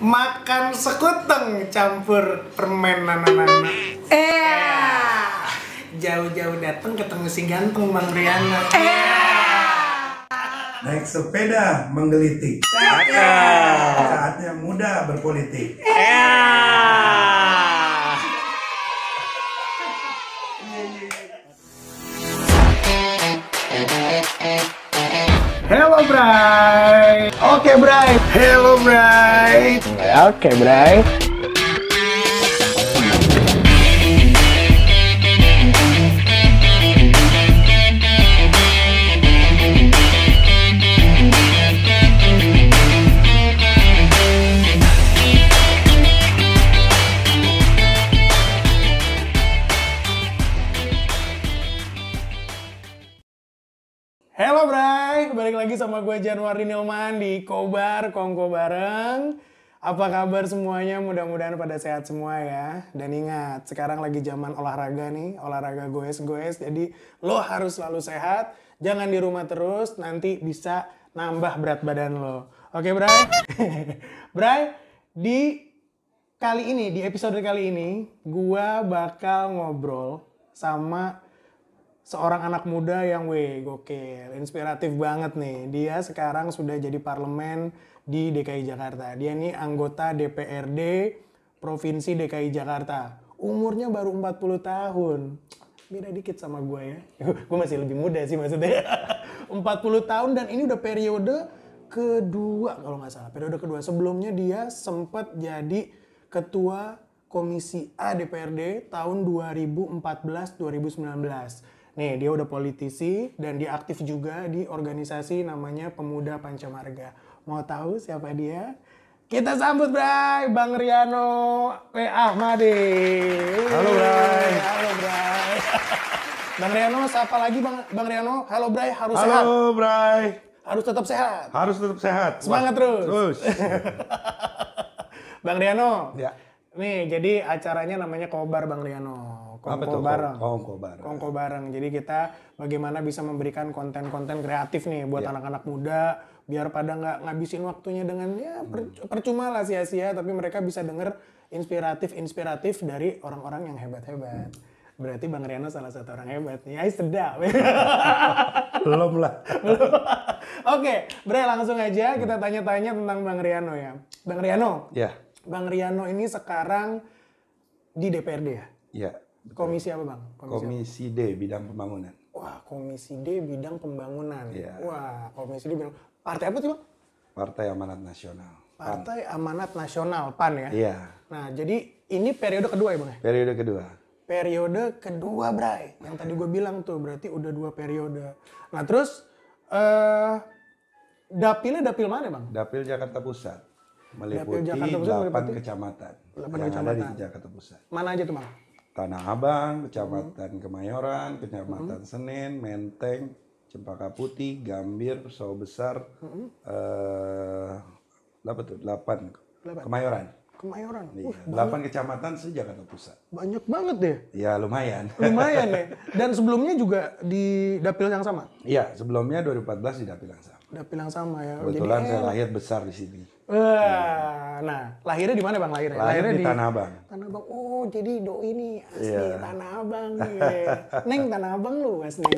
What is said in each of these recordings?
Makan sekuteng campur permen nana-nana. Jauh-jauh datang ketemu si ganteng Bang Riana. Naik sepeda menggelitik. Saatnya muda berpolitik. Hello Bray. Oke, Bray. Hello Bray. Oke, Bray. Hello Bray, balik lagi sama gue Januari Nilman di Kobar Kongko Bareng. Apa kabar semuanya? Mudah-mudahan pada sehat semua ya. Dan ingat, sekarang lagi zaman olahraga nih, olahraga goes-goes. Jadi lo harus selalu sehat, jangan di rumah terus, nanti bisa nambah berat badan lo. Oke Bray? Bray, di episode kali ini, gue bakal ngobrol sama seorang anak muda yang gokil, inspiratif banget nih. Dia sekarang sudah jadi parlemen di DKI Jakarta. Dia ini anggota DPRD Provinsi DKI Jakarta. Umurnya baru 40 tahun. Beda dikit sama gue ya. Gue masih lebih muda sih maksudnya. 40 tahun dan ini udah periode kedua kalau nggak salah. Periode kedua. Sebelumnya dia sempat jadi ketua Komisi A DPRD tahun 2014-2019. Nih, dia udah politisi dan dia aktif juga di organisasi namanya Pemuda Pancamarga. Mau tahu siapa dia? Kita sambut Bray, Bang Riano P. Ahmadi. Halo Bray. Halo Bray. Bang Riano, siapa lagi Bang Riano? Halo Bray, harus sehat. Halo Bray. Harus tetap sehat. Harus tetap sehat. Semangat terus. Bang Riano. Ya. Nih, jadi acaranya namanya Kobar Bang Riano. Kongko bareng. Kongko bareng. Jadi kita bagaimana bisa memberikan konten-konten kreatif nih buat anak-anak muda biar pada nggak ngabisin waktunya dengan percuma lah sia-sia, tapi mereka bisa denger inspiratif dari orang-orang yang hebat-hebat. Berarti Bang Riano salah satu orang hebat nih. Ay, sedap. Belum lah. Oke, Bre, langsung aja kita tanya-tanya tentang Bang Riano ya. Bang Riano. Ya. Bang Riano ini sekarang di DPRD ya? Ya. Komisi apa Bang? Komisi D, bidang pembangunan. Wah, Komisi D bidang pembangunan. Ya. Wah, Komisi D bidang... Partai apa sih Bang? Partai Amanat Nasional. Partai Amanat Nasional, PAN ya? Iya. Nah, jadi ini periode kedua ya Bang ya? Periode kedua. Periode kedua, Bray. Yang tadi gue bilang tuh, berarti udah 2 periode. Nah, terus dapilnya dapil mana Bang? Dapil Jakarta Pusat. Meliputi Jakarta Pusat 8 kecamatan. 8 yang kecamatan. ada di Jakarta Pusat. Mana aja tuh Bang? Tanah Abang, Kecamatan Kemayoran, Kecamatan Senen, Menteng, Cempaka Putih, Gambir, Sawah Besar, 8 Kemayoran. Kemayoran. Iya, 8 kecamatan se-Jakarta Pusat. Banyak banget deh. Ya lumayan. Lumayan ya. Dan sebelumnya juga di dapil yang sama? Iya, sebelumnya 2014 di dapil yang sama. Dapil yang sama ya. Kebetulan saya lahir besar di sini. Wah, nah lahirnya di mana Bang lahirnya? Lahir di Tanah Abang. Tanah Abang. Oh, jadi doi ini asli Iya. Tanah Abang nih. Neng Tanah Abang lu asli.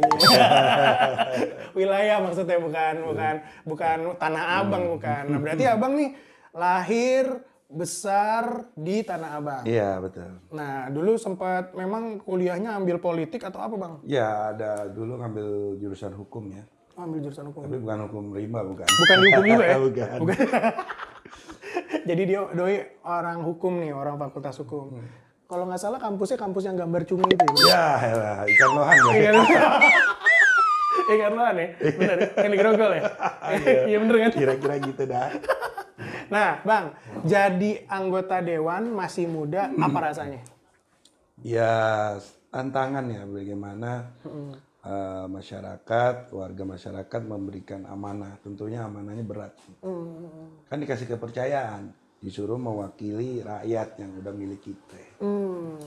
Wilayah maksudnya bukan Tanah Abang bukan. Nah, berarti Abang nih lahir besar di Tanah Abang. Iya, betul. Nah, dulu sempat memang kuliahnya ambil politik atau apa Bang? Ya, ada dulu ngambil jurusan hukum ya. Oh, ambil jurusan hukum. Tapi bukan hukum rimba, bukan. Bukan di hukum juga ya? Bukan. Jadi dia doi orang hukum nih, orang fakultas hukum. Kalau nggak salah kampusnya kampus yang gambar cumi itu ya? Ya, ikan lohan ya. Ikan lohan ya? Bener, yang di Grogol ya? Iya bener kan? Kira-kira gitu dah. Nah Bang, jadi anggota Dewan masih muda, apa rasanya? Ya, tantangan ya bagaimana masyarakat, warga masyarakat memberikan amanah. Tentunya amanahnya berat. Kan dikasih kepercayaan, disuruh mewakili rakyat yang udah milik kita.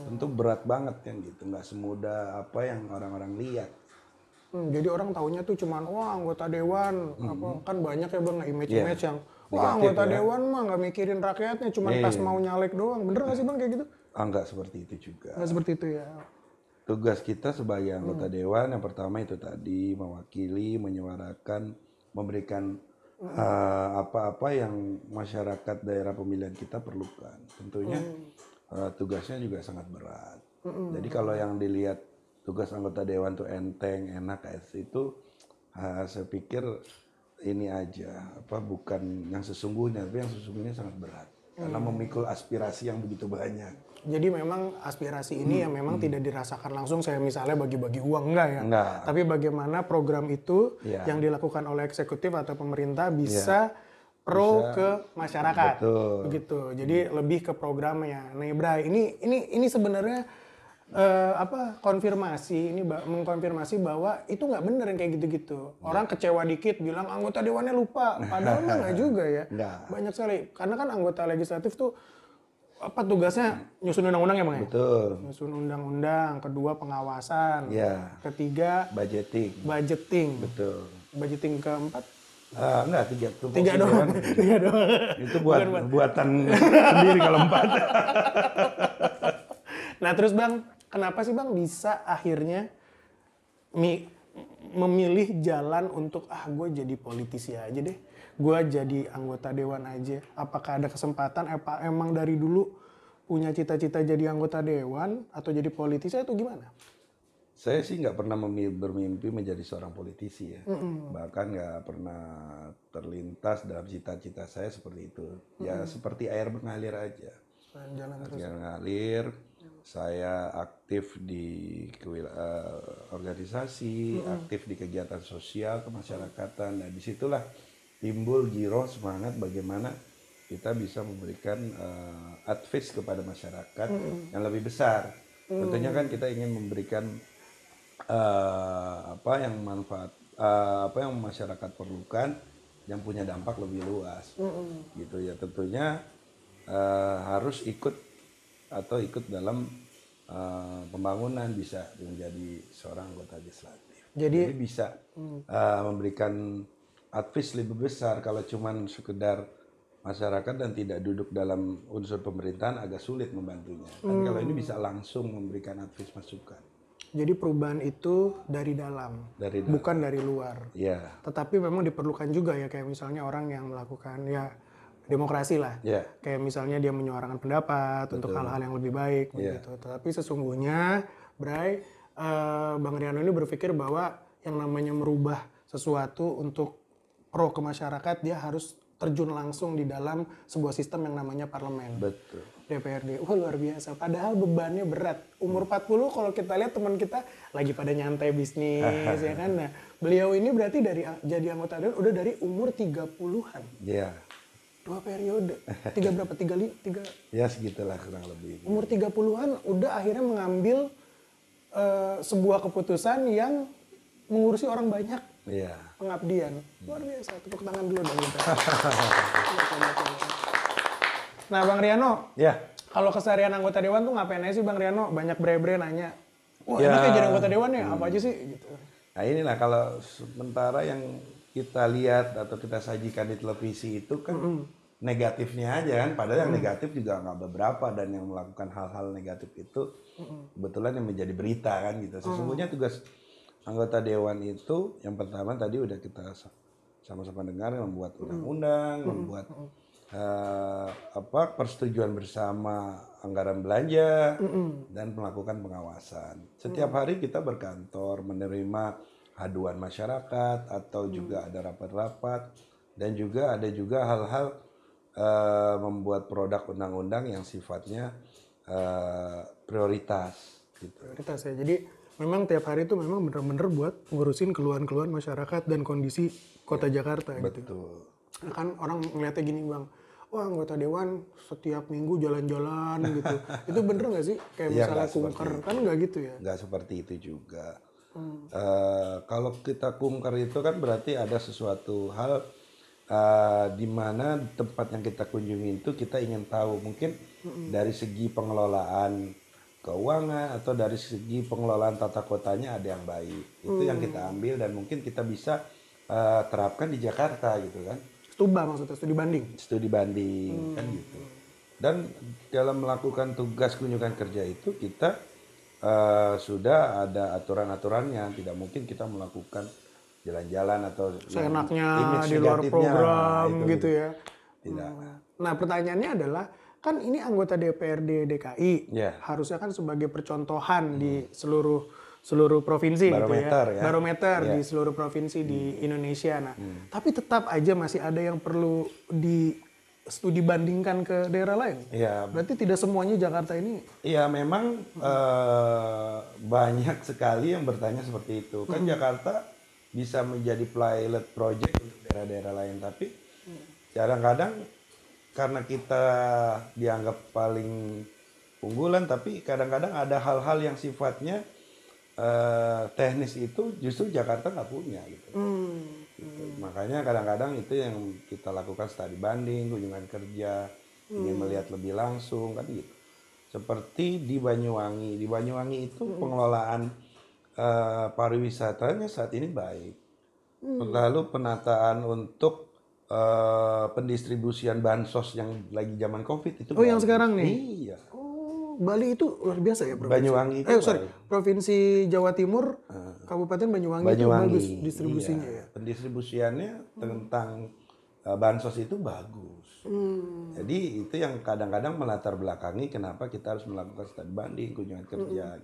Tentu berat banget kan gitu, nggak semudah apa yang orang-orang lihat. Jadi orang taunya tuh cuman wah anggota dewan, apa kan banyak ya Bang image-image yang Wah, anggota ya. dewan mah nggak mikirin rakyatnya, cuma pas mau nyalek doang. Bener nggak sih Bang kayak gitu? Enggak seperti itu juga. Nggak seperti itu ya. Tugas kita sebagai anggota dewan yang pertama itu tadi mewakili, menyuarakan, memberikan apa-apa yang masyarakat daerah pemilihan kita perlukan. Tentunya tugasnya juga sangat berat. Jadi kalau yang dilihat tugas anggota dewan tuh enteng, enak itu saya pikir ini aja bukan yang sesungguhnya, tapi yang sesungguhnya sangat berat karena memikul aspirasi yang begitu banyak. Jadi memang aspirasi ini yang memang tidak dirasakan langsung saya misalnya bagi-bagi uang, enggak ya? Enggak. Tapi bagaimana program itu Iya. yang dilakukan oleh eksekutif atau pemerintah bisa pro ke masyarakat. Betul. Begitu. Jadi lebih ke programnya. Nah, Bray, ini sebenarnya konfirmasi ini mengkonfirmasi bahwa itu nggak bener yang kayak gitu-gitu. Orang kecewa dikit bilang anggota dewannya lupa, padahal mah nggak juga ya. Nggak. Banyak sekali. Karena kan anggota legislatif tuh tugasnya nyusun undang-undang ya Bang ya? Betul. Nyusun undang-undang, kedua pengawasan, Ya. ketiga Budgeting. budgeting. Betul. Budgeting keempat, Enggak, tiga tiga doang. Tiga doang. Itu buatan sendiri kalau 4. Nah terus Bang, kenapa sih Bang bisa akhirnya memilih jalan untuk gue jadi politisi aja deh, gue jadi anggota dewan aja. Apakah ada kesempatan? Emang dari dulu punya cita-cita jadi anggota dewan atau jadi politisi atau gimana? Saya sih nggak pernah bermimpi menjadi seorang politisi ya. Bahkan nggak pernah terlintas dalam cita-cita saya seperti itu. Ya seperti air mengalir aja. Jalan terus. Air mengalir. Saya aktif di organisasi, aktif di kegiatan sosial kemasyarakatan. Nah disitulah timbul giroh semangat bagaimana kita bisa memberikan advice kepada masyarakat yang lebih besar. Tentunya kan kita ingin memberikan apa yang masyarakat perlukan yang punya dampak lebih luas, gitu ya. Tentunya harus ikut dalam pembangunan, bisa menjadi seorang anggota legislatif. Jadi bisa memberikan advice lebih besar. Kalau cuman sekedar masyarakat dan tidak duduk dalam unsur pemerintahan agak sulit membantunya. Tapi kalau ini bisa langsung memberikan advice masukan. Jadi perubahan itu dari dalam, bukan dari luar. Ya. Tetapi memang diperlukan juga ya, kayak misalnya orang yang melakukan ya demokrasi lah. Ya. Kayak misalnya dia menyuarakan pendapat untuk hal-hal yang lebih baik begitu. Tetapi sesungguhnya, Bray, Bang Riano ini berpikir bahwa yang namanya merubah sesuatu untuk pro ke masyarakat, dia harus terjun langsung di dalam sebuah sistem yang namanya parlemen. Betul. DPRD. Wah luar biasa. Padahal bebannya berat. Umur 40 kalau kita lihat teman kita lagi pada nyantai bisnis ya kan. Nah, beliau ini berarti dari jadi anggota dewan udah dari umur 30-an. Iya. 2 periode. 3 berapa? 3 Ya segitulah kurang lebih. umur 30-an udah akhirnya mengambil sebuah keputusan yang mengurusi orang banyak. Iya. Pengabdian. Luar biasa. Tepuk tangan dulu dong kita. Nah Bang Riano, Ya. kalau keseharian anggota dewan tuh ngapain aja sih Bang Riano? Banyak bre-bre nanya, wah Ya. enaknya jadi anggota dewan ya, apa aja sih? Gitu. Nah inilah kalau sementara yang kita lihat atau kita sajikan di televisi itu kan negatifnya aja kan. Padahal yang negatif juga nggak beberapa, dan yang melakukan hal-hal negatif itu kebetulan yang menjadi berita kan gitu. Sesungguhnya tugas anggota dewan itu yang pertama tadi udah kita sama-sama dengar, membuat undang-undang, membuat persetujuan bersama anggaran belanja dan melakukan pengawasan. Setiap hari kita berkantor menerima aduan masyarakat atau juga ada rapat-rapat, dan juga ada hal-hal membuat produk undang-undang yang sifatnya prioritas gitu. Prioritas ya, jadi memang tiap hari itu memang bener-bener buat ngurusin keluhan-keluhan masyarakat dan kondisi kota Jakarta gitu. Betul. Kan orang ngeliatnya gini Bang, wah anggota dewan setiap minggu jalan-jalan gitu. Itu bener nggak sih? Kayak Ya, misalnya nggak seperti kunker, itu. kan nggak gitu ya? Nggak seperti itu juga. Kalau kita kunker itu kan berarti ada sesuatu hal di mana tempat yang kita kunjungi itu kita ingin tahu mungkin dari segi pengelolaan keuangan atau dari segi pengelolaan tata kotanya ada yang baik. Itu yang kita ambil dan mungkin kita bisa terapkan di Jakarta gitu kan. Stuba maksudnya, studi banding. Studi banding kan gitu. Dan dalam melakukan tugas kunjungan kerja itu kita sudah ada aturan-aturannya. Tidak mungkin kita melakukan jalan-jalan atau Seenaknya image di luar negatifnya, program itu gitu ya. tidak. Nah pertanyaannya adalah, kan ini anggota DPRD DKI, Ya. harusnya kan sebagai percontohan di seluruh provinsi Barometer gitu ya. ya. Barometer Ya. di seluruh provinsi di Indonesia. Nah, tapi tetap aja masih ada yang perlu di studi bandingkan ke daerah lain. Iya. Berarti tidak semuanya Jakarta ini. Iya memang banyak sekali yang bertanya seperti itu. Kan Jakarta bisa menjadi pilot project untuk daerah-daerah lain, tapi kadang-kadang karena kita dianggap paling unggulan, tapi kadang-kadang ada hal-hal yang sifatnya teknis itu justru Jakarta nggak punya gitu. Gitu. Makanya kadang-kadang itu yang kita lakukan studi banding, kunjungan kerja, ingin melihat lebih langsung kan gitu. Seperti di Banyuwangi. Di Banyuwangi itu pengelolaan pariwisatanya saat ini baik. Lalu penataan untuk pendistribusian bansos yang lagi zaman COVID itu Yang bagus. sekarang nih? Iya. Oh, Bali itu luar biasa ya, Bro. Banyuwangi itu Provinsi Jawa Timur, Kabupaten Banyuwangi, itu bagus distribusinya iya. ya. Pendistribusiannya tentang bansos itu bagus. Jadi itu yang kadang-kadang melatar belakangi kenapa kita harus melakukan studi banding, kunjungan kerja.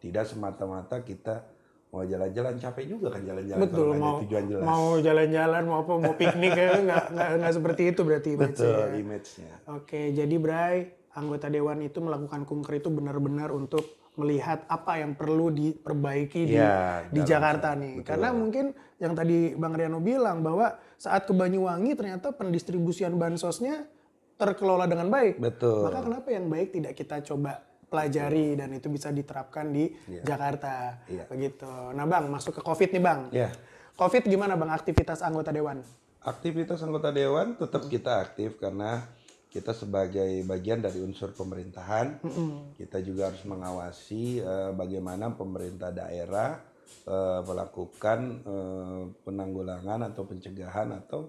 Tidak semata-mata kita mau jalan-jalan, capek juga kan jalan-jalan. Betul, kalau nggak ada tujuan jelas. mau jalan-jalan, mau piknik ya, nggak seperti itu berarti image-nya. Betul, image-nya. Oke, jadi Bray, anggota Dewan itu melakukan kunker itu benar-benar untuk melihat apa yang perlu diperbaiki di Jakarta nih. Karena mungkin yang tadi Bang Riano bilang bahwa saat ke Banyuwangi ternyata pendistribusian bansosnya terkelola dengan baik. Betul. Maka kenapa yang baik tidak kita coba pelajari dan itu bisa diterapkan di Jakarta. Begitu. Nah Bang, masuk ke COVID nih Bang. COVID gimana Bang aktivitas anggota Dewan? Aktivitas anggota Dewan tetap kita aktif karena kita sebagai bagian dari unsur pemerintahan, kita juga harus mengawasi bagaimana pemerintah daerah melakukan penanggulangan atau pencegahan atau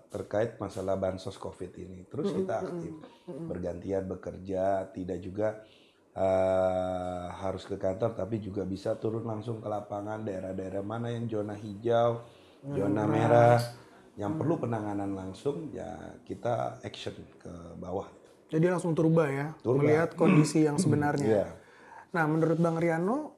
terkait masalah bansos COVID ini. Terus kita aktif, bergantian bekerja, tidak juga harus ke kantor, tapi juga bisa turun langsung ke lapangan daerah-daerah mana yang zona hijau, zona merah, yang perlu penanganan langsung, ya kita action ke bawah. Jadi langsung turba ya, melihat kondisi yang sebenarnya. Nah, menurut Bang Riano,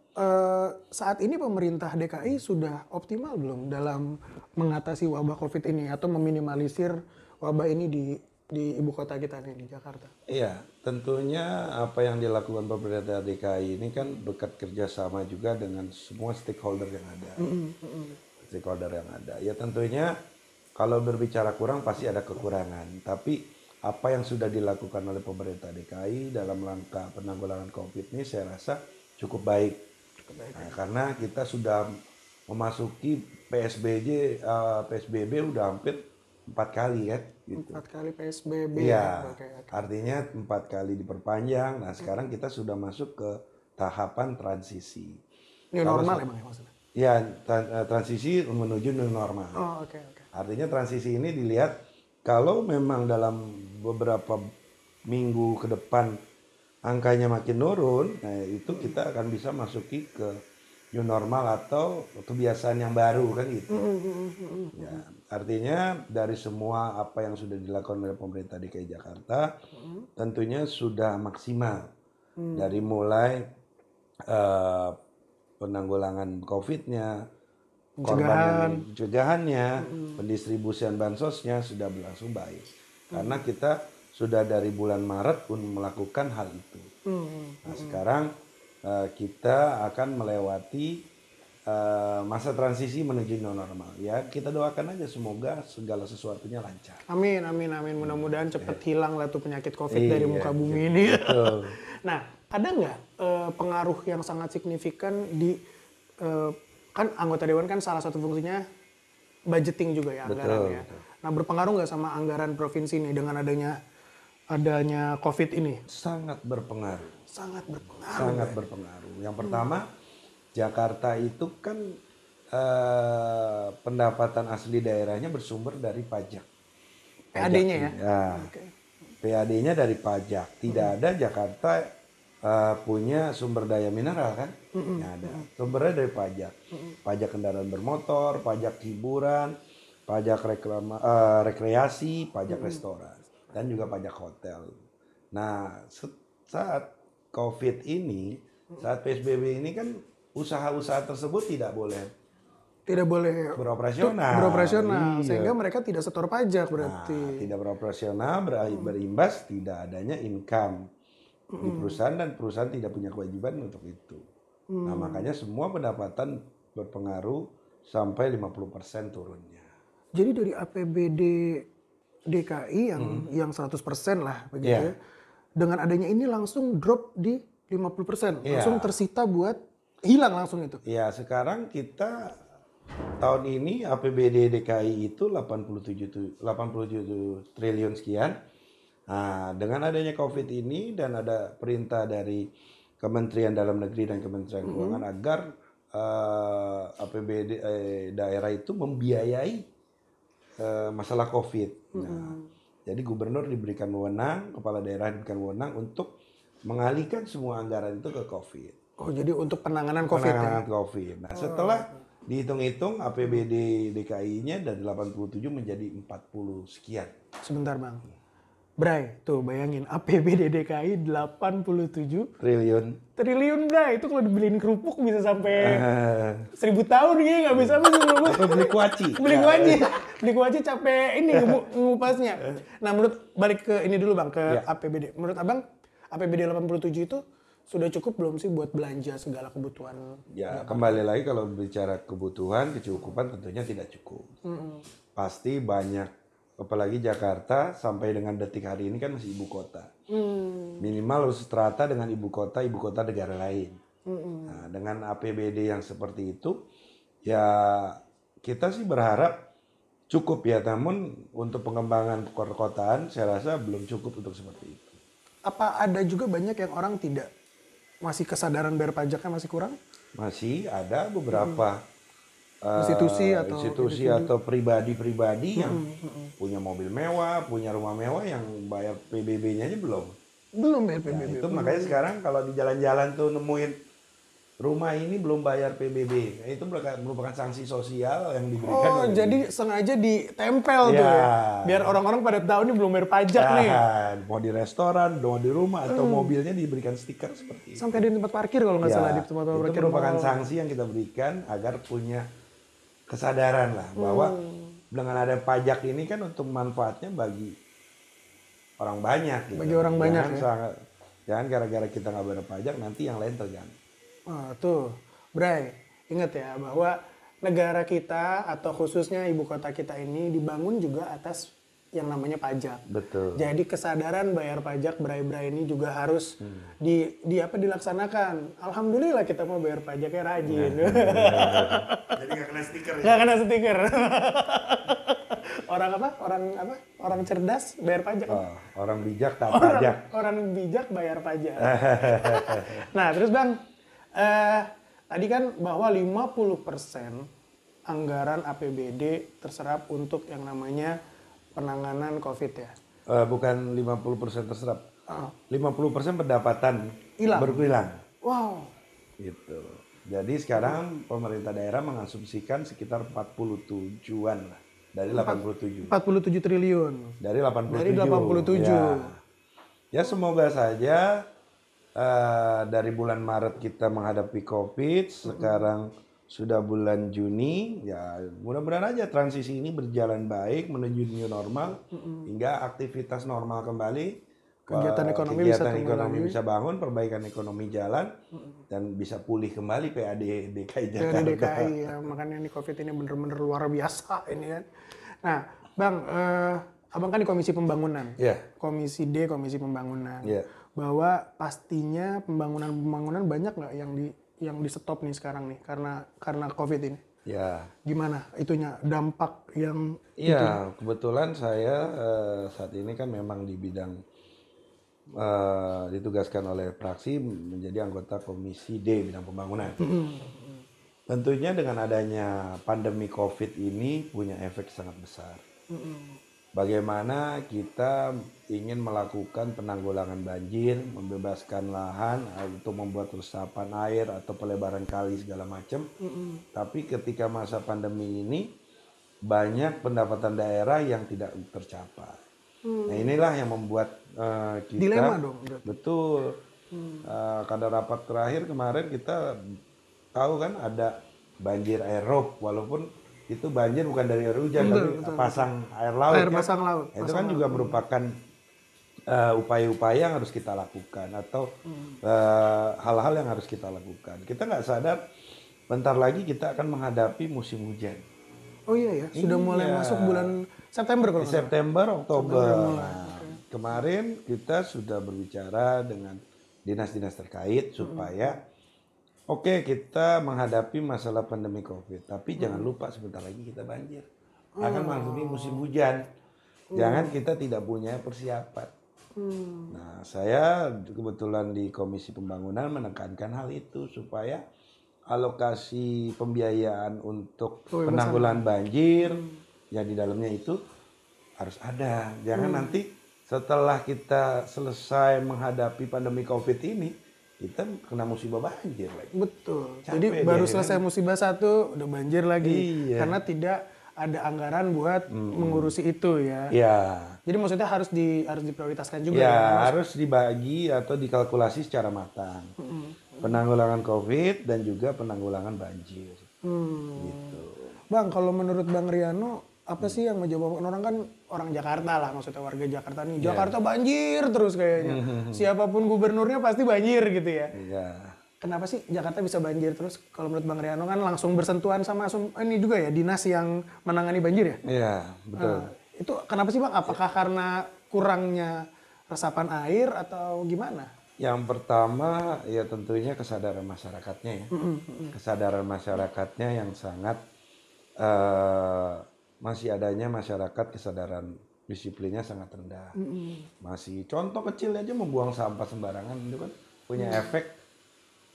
saat ini pemerintah DKI sudah optimal belum dalam mengatasi wabah COVID ini atau meminimalisir wabah ini di ibu kota kita nih, di Jakarta? Iya, tentunya apa yang dilakukan pemerintah DKI ini kan berkat kerjasama juga dengan semua stakeholder yang ada. Stakeholder yang ada. Ya tentunya kalau berbicara kurang pasti ada kekurangan, tapi apa yang sudah dilakukan oleh pemerintah DKI dalam langkah penanggulangan COVID ini saya rasa cukup baik. Nah, karena kita sudah memasuki PSBB udah hampir 4 kali ya. Gitu. 4 kali PSBB. Iya, artinya 4 kali diperpanjang. Nah sekarang kita sudah masuk ke tahapan transisi. New normal emang ya maksudnya? Ya, transisi menuju new normal. Oh, oke. Artinya transisi ini dilihat kalau memang dalam beberapa minggu ke depan angkanya makin turun, nah itu kita akan bisa masuki ke new normal atau kebiasaan yang baru kan gitu. Ya, artinya dari semua apa yang sudah dilakukan oleh pemerintah DKI Jakarta tentunya sudah maksimal. Dari mulai penanggulangan COVID-nya, korban pencegahannya, pendistribusian bansosnya sudah berlangsung baik. Karena kita sudah dari bulan Maret pun melakukan hal itu. Nah sekarang kita akan melewati masa transisi menuju new normal. Ya kita doakan aja semoga segala sesuatunya lancar. Amin. Mudah-mudahan cepat hilang lah tuh penyakit COVID dari muka bumi ini. Nah, ada nggak pengaruh yang sangat signifikan di kan anggota dewan kan salah satu fungsinya budgeting juga ya anggarannya. Nah berpengaruh nggak sama anggaran provinsi nih dengan adanya COVID ini? Sangat berpengaruh. Sangat berpengaruh. Sangat berpengaruh. Yang pertama Jakarta itu kan pendapatan asli daerahnya bersumber dari pajak. PAD-nya ya? Ya, PAD-nya dari pajak. Tidak ada Jakarta punya sumber daya mineral kan? Nggak ada. Sumbernya dari pajak. Pajak kendaraan bermotor, pajak hiburan, pajak rekreasi, pajak restoran, dan juga pajak hotel. Nah, saat COVID ini, saat PSBB ini kan usaha-usaha tersebut tidak boleh beroperasional Iya. sehingga mereka tidak setor pajak Nah, berarti. tidak beroperasional berimbas tidak adanya income di perusahaan dan perusahaan tidak punya kewajiban untuk itu. Nah, makanya semua pendapatan berpengaruh sampai 50% turunnya. Jadi dari APBD DKI yang 100% lah begitu ya. Dengan adanya ini langsung drop di 50%. Langsung tersita buat hilang langsung itu. Ya, sekarang kita tahun ini APBD DKI itu 87 triliun sekian. Nah, dengan adanya COVID ini dan ada perintah dari Kementerian Dalam Negeri dan Kementerian Keuangan agar APBD daerah itu membiayai masalah COVID. Nah, jadi gubernur diberikan wewenang, kepala daerah diberikan wewenang untuk mengalihkan semua anggaran itu ke COVID. Oh, jadi untuk penanganan COVID Penanganan COVID. Nah, setelah dihitung-hitung APBD DKI-nya dari 87 menjadi 40 sekian. Sebentar Bang. Bray, tuh bayangin APBD DKI 87 triliun Bray. Itu kalau dibeliin kerupuk bisa sampai 1000 tahun ya, nggak bisa habis kerupuk. Atau beli kuaci. Beli kuaci capek ini ngupasnya. Nah, balik ke ini dulu Bang, ke APBD. Menurut Abang APBD 87 itu sudah cukup belum sih buat belanja segala kebutuhan? Ya, kembali lagi kalau bicara kebutuhan, kecukupan tentunya tidak cukup. Pasti banyak, apalagi Jakarta sampai dengan detik hari ini kan masih ibu kota. Minimal harus seterata dengan ibu kota negara lain. Nah, dengan APBD yang seperti itu, ya kita sih berharap cukup ya. Namun untuk pengembangan perkotaan, saya rasa belum cukup untuk seperti itu. Apa ada juga banyak yang orang masih kesadaran bayar pajaknya masih kurang? Masih ada beberapa institusi atau pribadi-pribadi yang punya mobil mewah, punya rumah mewah yang bayar PBB-nya aja belum. Belum bayar PBB. Itu makanya sekarang kalau di jalan-jalan tuh nemuin rumah ini belum bayar PBB, itu merupakan sanksi sosial yang diberikan. Oh, jadi sengaja ditempel tuh ya. Biar orang-orang pada tahu ini belum bayar pajak nih. Mau di restoran, mau di rumah atau mobilnya diberikan stiker seperti itu. Sampai di tempat parkir kalau nggak salah di tempat parkir. Itu merupakan sanksi yang kita berikan agar punya kesadaran lah bahwa dengan ada pajak ini kan untuk manfaatnya bagi orang banyak. Gitu. Bagi orang banyak Jangan gara-gara kita nggak bayar pajak nanti yang lain terganggu. Tuh, Bray, ingat ya bahwa negara kita atau khususnya ibu kota kita ini dibangun juga atas yang namanya pajak. Betul. Jadi kesadaran bayar pajak Bray-Bray ini juga harus dilaksanakan. Alhamdulillah kita mau bayar pajaknya rajin. Jadi nggak kena stiker ya? Nggak kena stiker. Orang cerdas bayar pajak. Orang bijak tak pajak. Orang bijak bayar pajak. Nah, terus Bang, tadi kan bahwa 50% anggaran APBD terserap untuk yang namanya penanganan COVID ya? Bukan 50% terserap. 50% pendapatan berkurang. Wow. Gitu. Jadi sekarang pemerintah daerah mengasumsikan sekitar 47-an lah. Dari 87. 47 triliun. Dari 87. Dari 87. Ya semoga saja dari bulan Maret kita menghadapi COVID, sekarang sudah bulan Juni, ya mudah-mudahan aja transisi ini berjalan baik menuju new normal, hingga aktivitas normal kembali, kegiatan ekonomi bisa bangun, perbaikan ekonomi jalan, dan bisa pulih kembali PAD DKI Jakarta. PAD DKI, ya, makanya ini COVID ini bener-bener luar biasa ini kan. Nah, Bang, Abang kan di Komisi Pembangunan, Komisi D, Komisi Pembangunan, bahwa pastinya pembangunan banyak nggak yang di stop nih sekarang nih karena COVID ini. Ya. Gimana itunya dampak yang? Iya, kebetulan saya saat ini kan memang di bidang ditugaskan oleh fraksi menjadi anggota Komisi D bidang pembangunan. Tentunya dengan adanya pandemi COVID ini punya efek sangat besar. Bagaimana kita ingin melakukan penanggulangan banjir, membebaskan lahan untuk membuat resapan air atau pelebaran kali segala macam. Tapi ketika masa pandemi ini banyak pendapatan daerah yang tidak tercapai. Nah inilah yang membuat kita Dilema dong, berarti. betul. Kada rapat terakhir kemarin kita tahu kan ada banjir aerob, walaupun itu banjir bukan dari air hujan tapi pasang air laut. Air kan. pasang laut. Itu kan juga merupakan upaya-upaya yang harus kita lakukan atau hal-hal yang harus kita lakukan. Kita nggak sadar bentar lagi kita akan menghadapi musim hujan. Oh iya ya, sudah mulai masuk bulan September kalau nggak salah. September, Oktober. Nah, kemarin kita sudah berbicara dengan dinas-dinas terkait supaya oke, kita menghadapi masalah pandemi COVID, tapi jangan lupa sebentar lagi kita banjir. Akan menghadapi musim hujan. Jangan kita tidak punya persiapan. Nah, saya kebetulan di Komisi Pembangunan menekankan hal itu supaya alokasi pembiayaan untuk penanggulangan banjir yang di dalamnya itu harus ada. Jangan nanti setelah kita selesai menghadapi pandemi COVID ini, kita kena musibah banjir lagi. Betul. Capek Jadi dia, baru ya selesai musibah satu udah banjir lagi. Iya. Karena tidak ada anggaran buat mengurusi itu ya. Ya, Jadi maksudnya harus diprioritaskan juga ya harus dibagi atau dikalkulasi secara matang. Penanggulangan COVID dan juga penanggulangan banjir. Gitu. Bang, kalau menurut Bang Riano, apa sih yang menjawab orang kan orang Jakarta lah, maksudnya warga Jakarta nih. Jakarta banjir terus kayaknya. Siapapun gubernurnya pasti banjir gitu ya. Iya. Kenapa sih Jakarta bisa banjir terus? Kalau menurut Bang Riano kan langsung bersentuhan sama ini juga ya, dinas yang menangani banjir ya? Iya, betul. Itu kenapa sih Bang? Apakah karena kurangnya resapan air atau gimana? Yang pertama ya tentunya kesadaran masyarakatnya ya. Kesadaran masyarakatnya yang sangat masih adanya masyarakat kesadaran disiplinnya sangat rendah. Masih contoh kecil aja membuang sampah sembarangan itu kan punya efek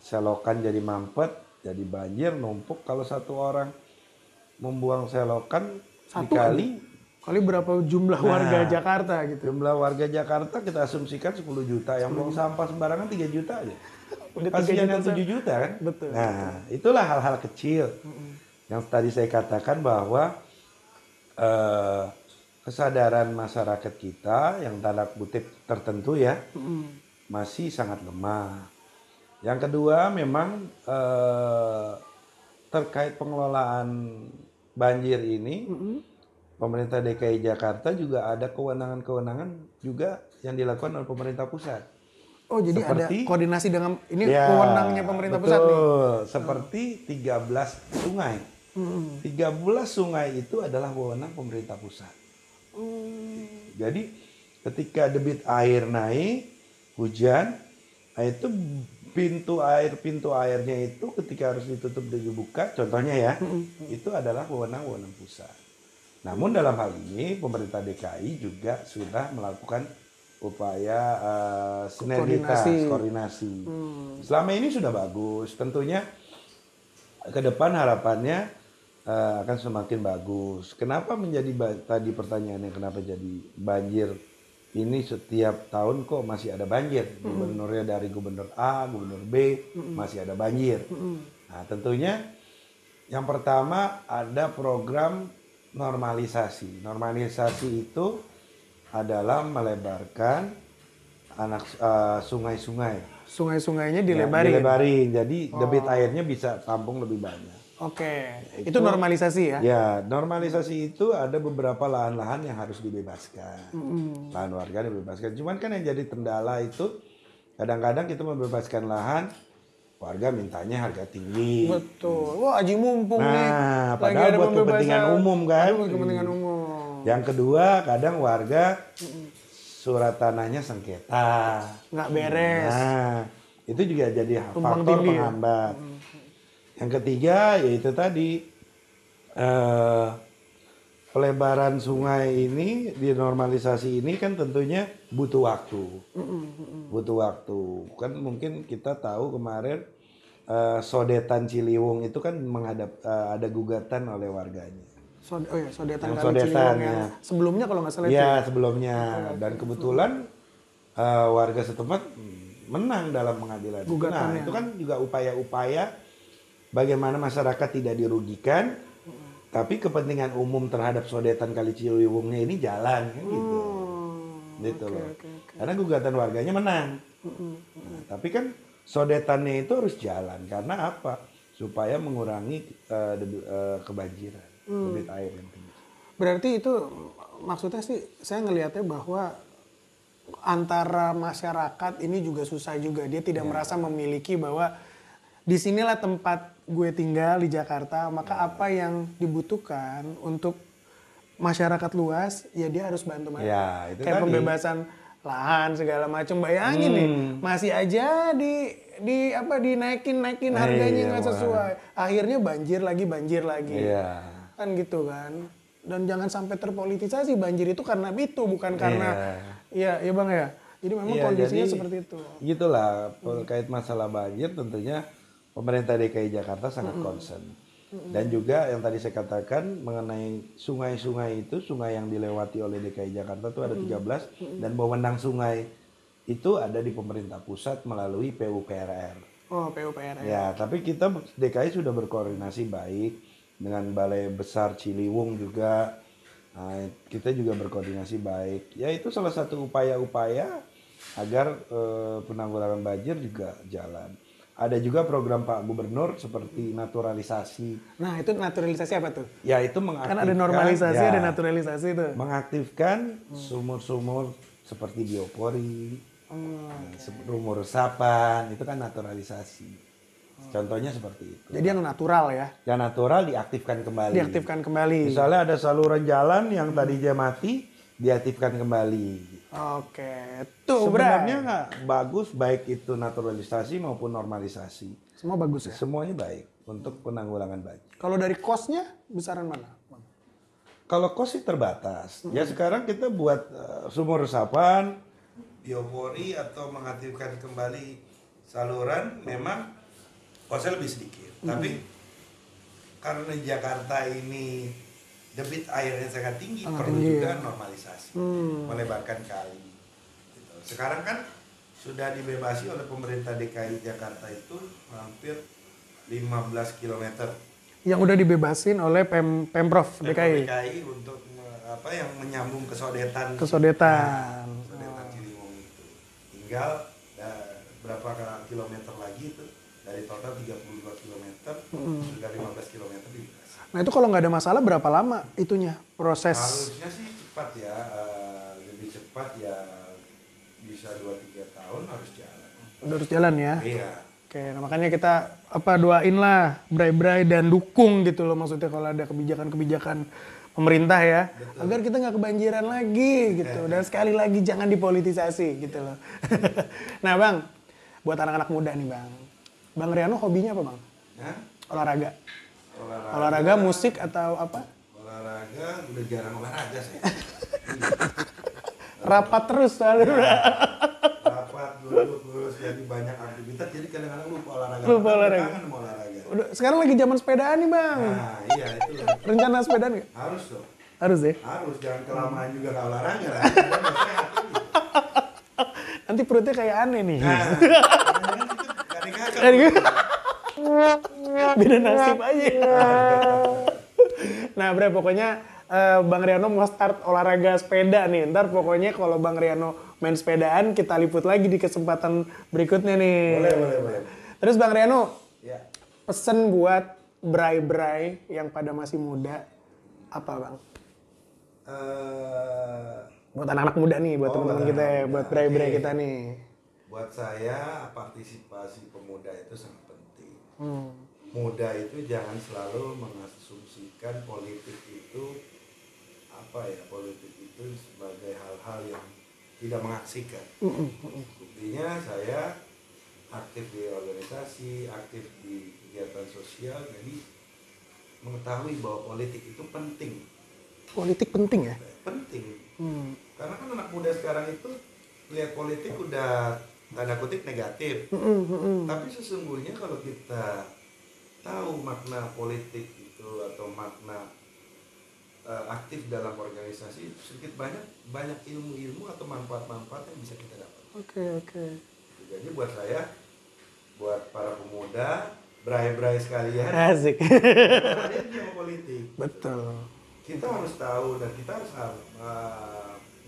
selokan jadi mampet, jadi banjir, numpuk. Kalau satu orang membuang selokan dikali Kali berapa jumlah warga Jakarta gitu? jumlah warga Jakarta kita asumsikan 10 juta, yang buang sampah sembarangan 3 juta aja. Udah 3 Kasihan yang juta, 7 juta kan? Betul. Nah, itulah hal-hal kecil yang tadi saya katakan bahwa kesadaran masyarakat kita yang tanda kutip tertentu ya masih sangat lemah. Yang kedua memang terkait pengelolaan banjir ini pemerintah DKI Jakarta juga ada kewenangan-kewenangan juga yang dilakukan oleh pemerintah pusat. Oh, jadi Seperti- ada koordinasi dengan ini Ya, wewenangnya pemerintah pusat nih. Seperti 13 sungai. 13 sungai itu adalah wewenang pemerintah pusat. Jadi ketika debit air naik, hujan, nah itu pintu airnya itu ketika harus ditutup dan dibuka, contohnya ya, itu adalah wewenang pusat. Namun dalam hal ini pemerintah DKI juga sudah melakukan upaya sinergitas, koordinasi. Selama ini sudah bagus. Tentunya ke depan harapannya akan semakin bagus. Kenapa menjadi tadi pertanyaannya kenapa jadi banjir? Ini setiap tahun kok masih ada banjir. Gubernurnya dari gubernur A, gubernur B masih ada banjir. Nah, tentunya yang pertama ada program normalisasi. Normalisasi itu adalah melebarkan sungai-sungai. Sungai-sungainya Ya, dilebarin. dilebarin. Jadi debit airnya bisa tampung lebih banyak. Oke. Itu normalisasi ya? Ya, normalisasi itu ada beberapa lahan-lahan yang harus dibebaskan. Lahan warga dibebaskan. Cuman kan yang jadi kendala itu kadang-kadang kita membebaskan lahan, warga mintanya harga tinggi. Betul. Wah, aji mumpung nih. Nah, Lagi padahal ada buat kepentingan pembebasan. umum kan. Buat kepentingan umum. Yang kedua, kadang warga surat tanahnya sengketa. Nggak beres. Nah, itu juga jadi Tumpang faktor tindih ya? penghambat. Yang ketiga yaitu tadi pelebaran sungai ini, dinormalisasi ini kan tentunya butuh waktu. Butuh waktu. Kan mungkin kita tahu kemarin Sodetan Ciliwung itu kan ada gugatan oleh warganya. Sodetan Yang Kali Sodetan, Ciliwung yang ya. sebelumnya kalau nggak salah itu. Iya, sebelumnya. Dan kebetulan warga setempat menang dalam pengadilan. Nah, Gugatannya. itu kan juga upaya-upaya bagaimana masyarakat tidak dirugikan, tapi kepentingan umum terhadap Sodetan Kali Ciliwungnya ini jalan, kan gitu. Gitu loh. Karena gugatan warganya menang. Nah, tapi kan sodetannya itu harus jalan karena apa? Supaya mengurangi kebanjiran, debit air yang tinggi. Berarti itu maksudnya sih saya ngelihatnya bahwa antara masyarakat ini juga susah juga. Dia tidak merasa memiliki bahwa di sinilah tempat gue tinggal di Jakarta, maka apa yang dibutuhkan untuk masyarakat luas, ya dia harus bantu mereka. Ya, itu kayak tadi. pembebasan lahan segala macam. Bayangin nih, masih aja dinaikin harganya nggak sesuai. Akhirnya banjir lagi. Iya. Kan gitu kan. Dan jangan sampai terpolitisasi, banjir itu karena itu, bukan karena ya Bang ya. Jadi memang Iya, kondisinya jadi seperti itu. Gitulah, terkait masalah banjir tentunya pemerintah DKI Jakarta sangat concern. Dan juga yang tadi saya katakan mengenai sungai-sungai itu, sungai yang dilewati oleh DKI Jakarta itu ada 13 dan wewenang sungai itu ada di pemerintah pusat melalui PUPRR. Oh, PUPR. Ya, tapi kita DKI sudah berkoordinasi baik dengan Balai Besar Ciliwung juga. Nah, kita juga berkoordinasi baik. Ya, itu salah satu upaya-upaya agar penanggulangan banjir juga jalan. Ada juga program Pak Gubernur seperti naturalisasi. Nah, itu naturalisasi apa tuh? Ya, itu mengaktifkan. Kan ada normalisasi, ada naturalisasi itu. Mengaktifkan sumur-sumur seperti biopori, sumur resapan, itu kan naturalisasi. Contohnya seperti itu. Jadi yang natural ya? Yang natural diaktifkan kembali. Diaktifkan kembali. Misalnya ada saluran jalan yang tadinya mati, diaktifkan kembali. Oke, tuh Sebenarnya nggak bagus baik itu naturalisasi maupun normalisasi. semua bagus ya? Semuanya baik untuk penanggulangan banjir. Kalau dari cost-nya, besaran mana? Kalau kos sih terbatas. Ya sekarang kita buat sumur resapan, biopori atau mengaktifkan kembali saluran memang kosnya lebih sedikit. Tapi karena Jakarta ini debit airnya sangat tinggi, perlu juga normalisasi, melebarkan kali. Gitu. Sekarang kan sudah dibebasi oleh pemerintah DKI Jakarta itu hampir 15 km. Yang udah dibebasin oleh Pemprov DKI. DKI untuk yang menyambung ke Sodetan. Ke Sodetan. Sodetan Ciliwung itu. Tinggal berapa kilometer lagi itu dari total 32 km sudah 15 km dibebasi. Nah itu kalau nggak ada masalah berapa lama itunya proses? Harusnya sih cepat ya, lebih cepat ya bisa 2-3 tahun harus jalan. Harus jalan ya? Iya. Oke, nah makanya kita doain lah Bray-Bray dan dukung gitu loh maksudnya kalau ada kebijakan-kebijakan pemerintah ya. Betul. Agar kita nggak kebanjiran lagi gitu. Dan sekali lagi jangan dipolitisasi gitu loh. Nah Bang, buat anak-anak muda nih Bang. Bang Riano hobinya apa Bang? Hah? Olahraga. Olahraga, musik atau apa? Olahraga, udah jarang olahraga saya. Rapat terus soalnya. Rapat, duduk, jadi banyak aktivitas, jadi kadang-kadang lupa olahraga. Lupa olahraga. Kangen sama olahraga. Udah, sekarang lagi zaman sepedaan nih Bang. Nah, iya itu loh. Rencana sepedaan nggak? Harus dong. Harus ya? Harus, jangan kelamaan juga nggak olahraga lah. Nanti perutnya kayak aneh nih. Nah, Beda nasib aja. Nah Bre, pokoknya Bang Riano mau start olahraga sepeda nih. Ntar pokoknya kalau Bang Riano main sepedaan, kita liput lagi di kesempatan berikutnya nih. Boleh. Terus Bang Riano, Ya. pesen buat Bray-Bray yang pada masih muda, apa Bang? Buat anak-anak muda nih, buat teman-teman kita ya, buat Bray-Bray kita nih. Buat saya, partisipasi pemuda itu sangat penting. Muda itu jangan selalu mengasumsikan politik itu politik itu sebagai hal-hal yang tidak mengaksikan. Buktinya saya aktif di organisasi, aktif di kegiatan sosial, jadi mengetahui bahwa politik itu penting. Politik penting ya? Penting. Karena kan anak muda sekarang itu lihat politik udah tanda kutip negatif. Tapi sesungguhnya kalau kita tahu makna politik itu atau makna aktif dalam organisasi, sedikit banyak ilmu-ilmu atau manfaat-manfaat yang bisa kita dapat. Oke. Jadi buat saya, buat para pemuda, bray-bray sekalian, Asik. kalian sama politik. Betul. Kita harus tahu dan kita harus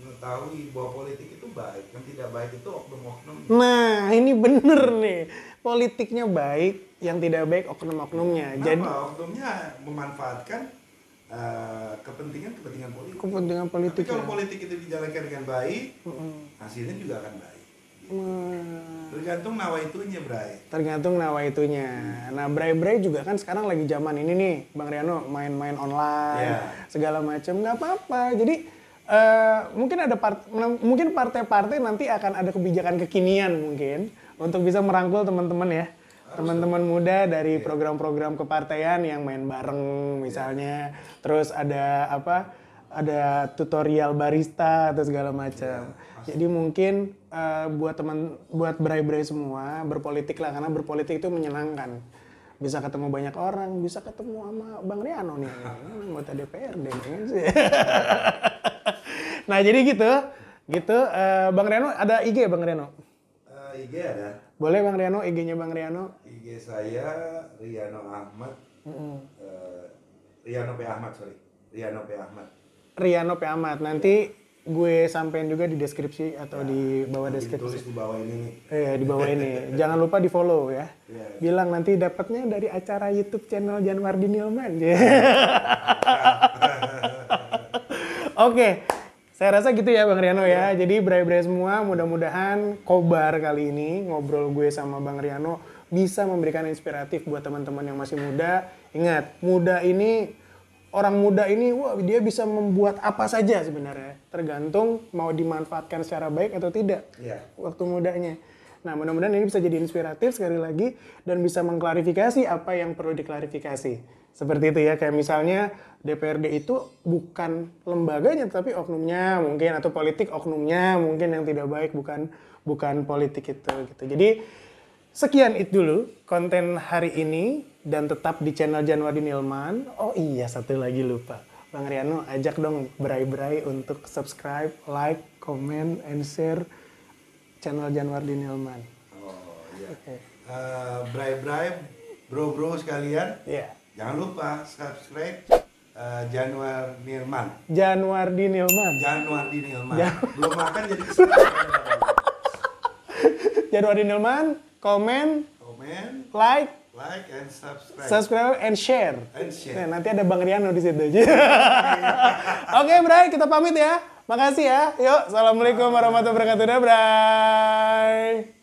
mengetahui bahwa politik itu baik, yang tidak baik itu oknum-oknum. Nah, ini bener nih. Politiknya baik, yang tidak baik oknum-oknumnya. Kenapa? Jadi Oknumnya memanfaatkan kepentingan politik. kepentingan politik. Tapi kalau politik itu dijalankan dengan baik, hasilnya juga akan baik. Tergantung nawaitunya, Bray. Tergantung nawaitunya. Nah, bray-bray juga kan sekarang lagi zaman ini nih, Bang Riano, main-main online, segala macam, nggak apa-apa. Jadi mungkin ada mungkin partai-partai nanti akan ada kebijakan kekinian mungkin untuk bisa merangkul teman-teman ya. Teman-teman muda dari program-program kepartaian yang main bareng misalnya. Terus ada ada tutorial barista atau segala macam. Jadi mungkin buat bray-bray semua berpolitik lah, karena berpolitik itu menyenangkan. Bisa ketemu banyak orang, bisa ketemu sama Bang Riano nih, anggota DPRD nih. Nah jadi gitu. Bang Riano ada IG Bang Riano? IG ada. Boleh Bang Riano, IG-nya Bang Riano? IG saya Riano Ahmad. Riano P. Ahmad, sorry. Riano P. Ahmad. Riano P. Ahmad. Nanti gue sampein juga di deskripsi atau di bawah deskripsi. Tulis di bawah ini nih. Di bawah ini. Jangan lupa di follow ya. Yeah. Bilang nanti dapatnya dari acara YouTube channel Janwardi Nilman. Oke. Saya rasa gitu ya Bang Riano ya. Jadi bray-bray semua, mudah-mudahan Kobar kali ini ngobrol gue sama Bang Riano bisa memberikan inspiratif buat teman-teman yang masih muda. Ingat, orang muda ini, wah dia bisa membuat apa saja sebenarnya. Tergantung mau dimanfaatkan secara baik atau tidak waktu mudanya. Nah mudah-mudahan ini bisa jadi inspiratif sekali lagi dan bisa mengklarifikasi apa yang perlu diklarifikasi. Seperti itu ya, kayak misalnya DPRD itu bukan lembaganya tapi oknumnya mungkin, atau politik oknumnya mungkin yang tidak baik, bukan politik itu gitu. Jadi sekian itu dulu konten hari ini dan tetap di channel Janwardi Nilman. Oh iya, satu lagi lupa. Bang Riano ajak dong bray-bray untuk subscribe, like, comment, and share channel Janwardi Nilman. Oh iya. Oke. Bray-bray, bro-bro sekalian. Iya. Jangan lupa subscribe Janwardi Nilman. Janwardi Nilman. Janwardi Nilman. Belum makan jadi kesel. Janwardi Nilman, komen, like and subscribe. Subscribe and share. Nah, nanti ada Bang Riano di situ. Oke, Bray, kita pamit ya. Makasih ya. Yuk, assalamualaikum warahmatullahi wabarakatuh. Bray.